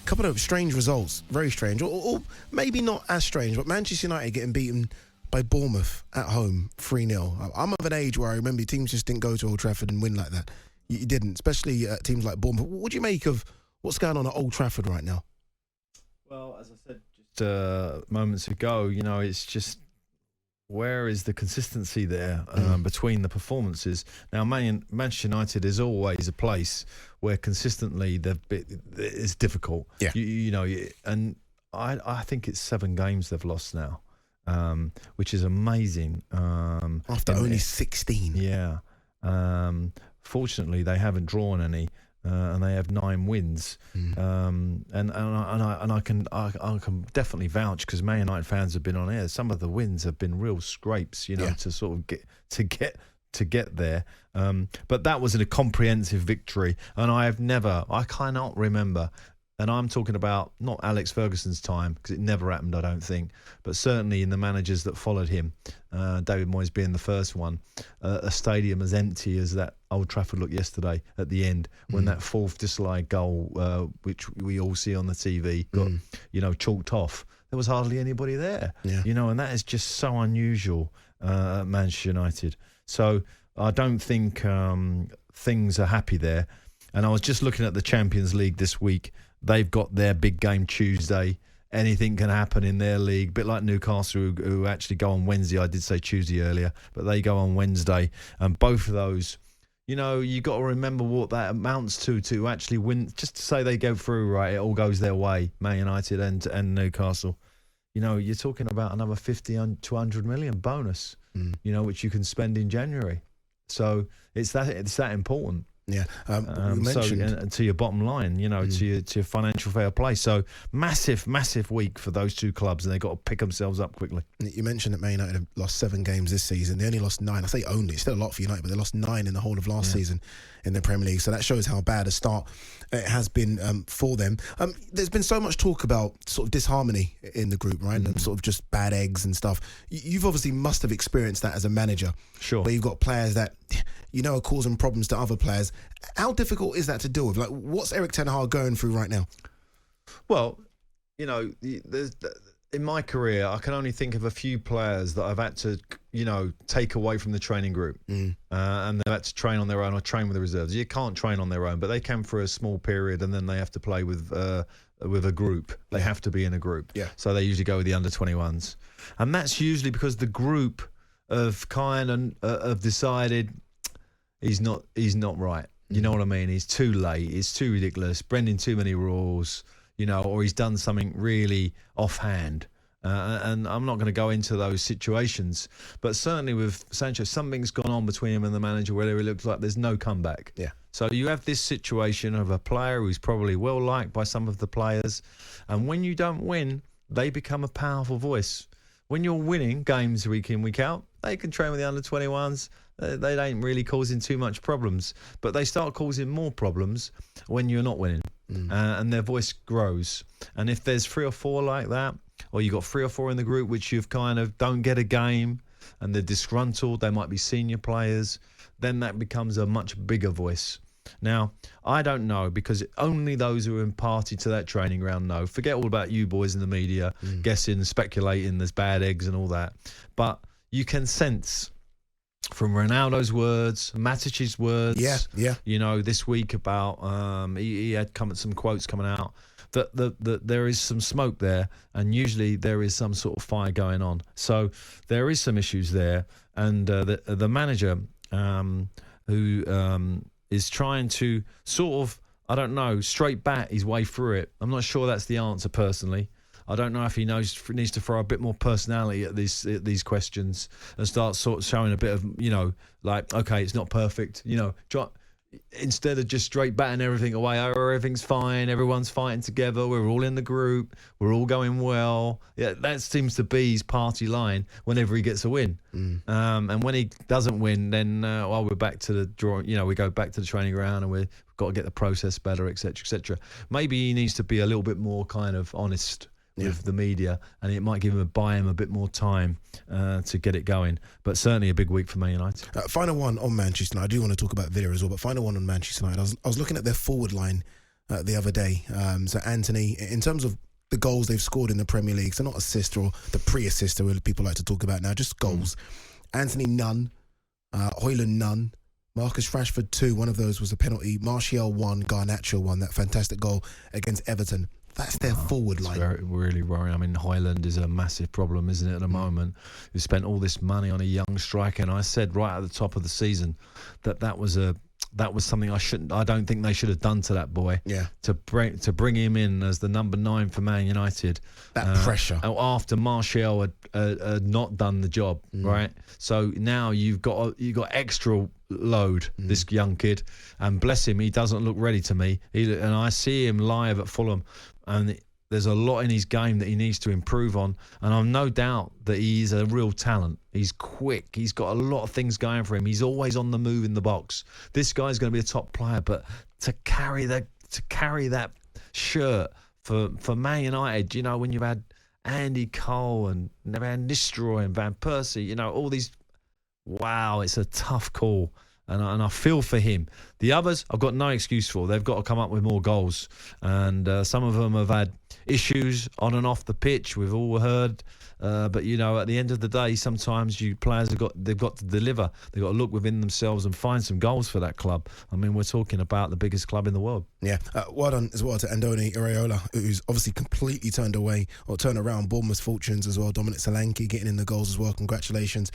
couple of strange results, very strange, or maybe not as strange, but Manchester United getting beaten by Bournemouth at home 3-0. I'm of an age where I remember teams just didn't go to Old Trafford and win like that. You didn't, especially teams like Bournemouth. What do you make of what's going on at Old Trafford right now? Well, as I said just moments ago, it's just, where is the consistency there between the performances? Now, Manchester United is always a place where consistently it's difficult. Yeah. And I think it's 7 games they've lost now, which is amazing. After only 16. Yeah. Fortunately, they haven't drawn any. And they have 9 wins, and I can definitely vouch, because Man United fans have been on air. Some of the wins have been real scrapes, to sort of get there. But that was a comprehensive victory, and I cannot remember. And I'm talking about not Alex Ferguson's time, because it never happened, I don't think, but certainly in the managers that followed him, David Moyes being the first one, a stadium as empty as that Old Trafford looked yesterday at the end, when that fourth disallowed goal, which we all see on the TV, got chalked off. There was hardly anybody there, and that is just so unusual at Manchester United. So I don't think things are happy there. And I was just looking at the Champions League this week. They've got their big game Tuesday. Anything can happen in their league. A bit like Newcastle, who actually go on Wednesday. I did say Tuesday earlier, but they go on Wednesday. And both of those, you got to remember what that amounts to actually win. Just to say they go through, right, it all goes their way, Man United and Newcastle. You're talking about another 50 to 100 million bonus, which you can spend in January. So it's that important. Yeah, you mentioned and to your bottom line, to your financial fair play. So massive week for those two clubs, and they've got to pick themselves up quickly. You mentioned that Man United have lost 7 games this season. They only lost 9. I say only, it's still a lot for United, but they lost 9 in the whole of last season in the Premier League. So that shows how bad a start it has been for them. There's been so much talk about sort of disharmony in the group, right? And sort of just bad eggs and stuff. You've obviously must have experienced that as a manager. Sure. Where you've got players that are causing problems to other players. How difficult is that to deal with? Like, what's Erik Ten Hag going through right now? Well, there's, in my career, I can only think of a few players that I've had to, take away from the training group, and they've had to train on their own or train with the reserves. You can't train on their own, but they can for a small period, and then they have to play with a group. They have to be in a group. Yeah. So they usually go with the under-21s, and that's usually because the group have have decided he's not right. You know what I mean? He's too late. It's too ridiculous. Bending too many rules, or he's done something really offhand. And I'm not going to go into those situations. But certainly with Sancho, something's gone on between him and the manager where it looks like there's no comeback. Yeah. So you have this situation of a player who's probably well liked by some of the players. And when you don't win, they become a powerful voice. When you're winning games week in, week out, they can train with the under-21s. They ain't really causing too much problems. But they start causing more problems when you're not winning. And their voice grows. And if there's 3 or 4 like that, or you've got 3 or 4 in the group which you've don't get a game and they're disgruntled, they might be senior players, then that becomes a much bigger voice. Now, I don't know, because only those who are in party to that training ground know. Forget all about you boys in the media, guessing, speculating, there's bad eggs and all that. But you can sense from Ronaldo's words, Matic's words, this week about, he had some quotes coming out, that there is some smoke there, and usually there is some sort of fire going on. So there is some issues there, and the manager who is trying to sort of, I don't know, straight bat his way through it. I'm not sure that's the answer personally. I don't know if he needs to throw a bit more personality at these questions and start sort of showing a bit of, okay, it's not perfect, instead of just straight batting everything away. Oh, everything's fine, everyone's fighting together, we're all in the group, we're all going well. Yeah, that seems to be his party line whenever he gets a win. And when he doesn't win, then we're back to the drawing. We go back to the training ground and we've got to get the process better, etc., etc. Maybe he needs to be a little bit more kind of honest with the media, and it might buy him a bit more time to get it going. But certainly a big week for Man United. Final one on Manchester United. I do want to talk about Villa as well, but final one on Manchester United. I was looking at their forward line the other day. So Anthony, in terms of the goals they've scored in the Premier League, so not assist or the pre-assist who people like to talk about now, just goals. Anthony, none. Højlund, none. Marcus Rashford, 2. One of those was a penalty. Martial, 1. Garnacho, 1. That fantastic goal against Everton. That's their forward line. It's really worrying. I mean, Højlund is a massive problem, isn't it, at the moment? We spent all this money on a young striker, and I said right at the top of the season that was something I don't think they should have done to that boy. Yeah. To bring him in as the number 9 for Man United. That pressure. After Martial had not done the job, right? So now you've got extra load, this young kid, and bless him, he doesn't look ready to me. And I see him live at Fulham, and there's a lot in his game that he needs to improve on, and I've no doubt that he's a real talent. He's quick. He's got a lot of things going for him. He's always on the move in the box. This guy's going to be a top player, but to carry that shirt for Man United, you know, when you've had Andy Cole and Van Nistelrooy and Van Persie, you know, all these. Wow, it's a tough call. And I feel for him. The others, I've got no excuse for. They've got to come up with more goals. And some of them have had issues on and off the pitch. We've all heard. But, you know, at the end of the day, sometimes players they've got to deliver. They've got to look within themselves and find some goals for that club. I mean, we're talking about the biggest club in the world. Yeah. Well done as well to Andoni Iraola, who's obviously completely turned around Bournemouth's fortunes as well. Dominic Solanke getting in the goals as well. Congratulations.